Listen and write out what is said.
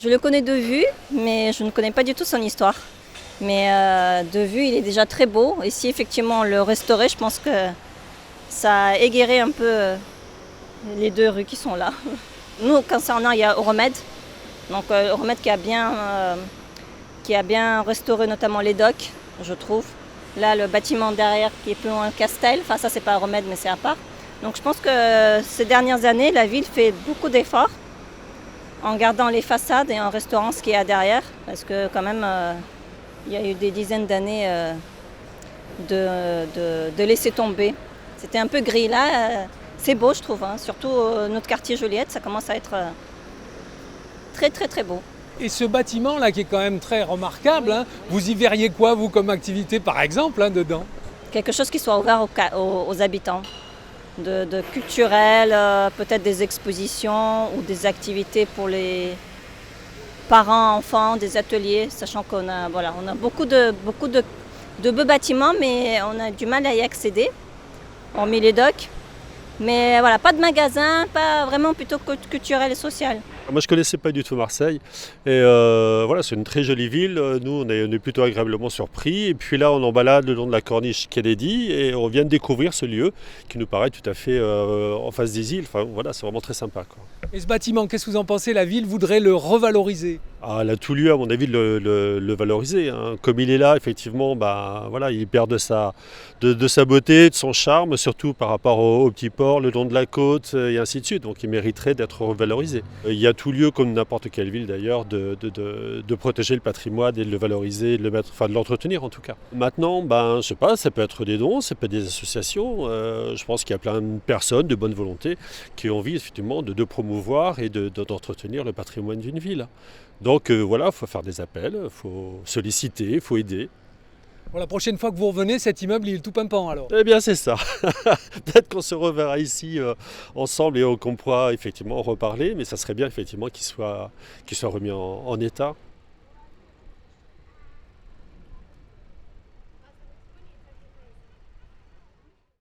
Je le connais de vue, mais je ne connais pas du tout son histoire. Mais de vue, il est déjà très beau. Et si effectivement on le restaurait, je pense que ça a égayé un peu les deux rues qui sont là. Nous, concernant, il y a Euromède. Donc Euromède qui a bien restauré notamment les docks, je trouve. Là, le bâtiment derrière qui est plus loin, Castel, enfin ça c'est pas Euromède mais c'est à part. Donc je pense que ces dernières années, la ville fait beaucoup d'efforts en gardant les façades et en restaurant ce qu'il y a derrière. Parce que quand même, il y a eu des dizaines d'années de laisser tomber. C'était un peu gris. Là, c'est beau je trouve, hein. Surtout notre quartier Joliette, ça commence à être très très très beau. Et ce bâtiment-là qui est quand même très remarquable, Oui, hein, oui. vous y verriez quoi, vous, comme activité, par exemple, hein, dedans? Quelque chose qui soit ouvert aux habitants, de culturel, peut-être des expositions ou des activités pour les parents, enfants, des ateliers, sachant on a beaucoup de beaux bâtiments, mais on a du mal à y accéder, hormis les docks. Mais voilà, pas de magasin, pas vraiment plutôt culturel et social. Moi, je ne connaissais pas du tout Marseille. Et voilà, c'est une très jolie ville. Nous, on est plutôt agréablement surpris. Et puis là, on en balade le long de la corniche Kennedy et on vient de découvrir ce lieu qui nous paraît tout à fait en face des îles. Enfin, voilà, c'est vraiment très sympa, quoi. Et ce bâtiment, qu'est-ce que vous en pensez? La ville voudrait le revaloriser. Ah, elle a tout lieu, à mon avis, de le valoriser, hein. Comme il est là, effectivement, bah, voilà, il perd de sa beauté, de son charme, surtout par rapport au petit port, le long de la côte et ainsi de suite. Donc il mériterait d'être revalorisé. Il y a tout lieu, comme n'importe quelle ville d'ailleurs, de protéger le patrimoine et de le valoriser, de le mettre, enfin de l'entretenir en tout cas. Maintenant, ben, je sais pas, ça peut être des dons, ça peut être des associations. Je pense qu'il y a plein de personnes de bonne volonté qui ont envie effectivement de promouvoir et d'entretenir le patrimoine d'une ville. Donc voilà, il faut faire des appels, il faut solliciter, il faut aider. Pour la prochaine fois que vous revenez, cet immeuble, il est tout pimpant alors. Eh bien c'est ça. Peut-être qu'on se reverra ici ensemble et qu'on pourra effectivement en reparler, mais ça serait bien effectivement qu'il soit remis en état.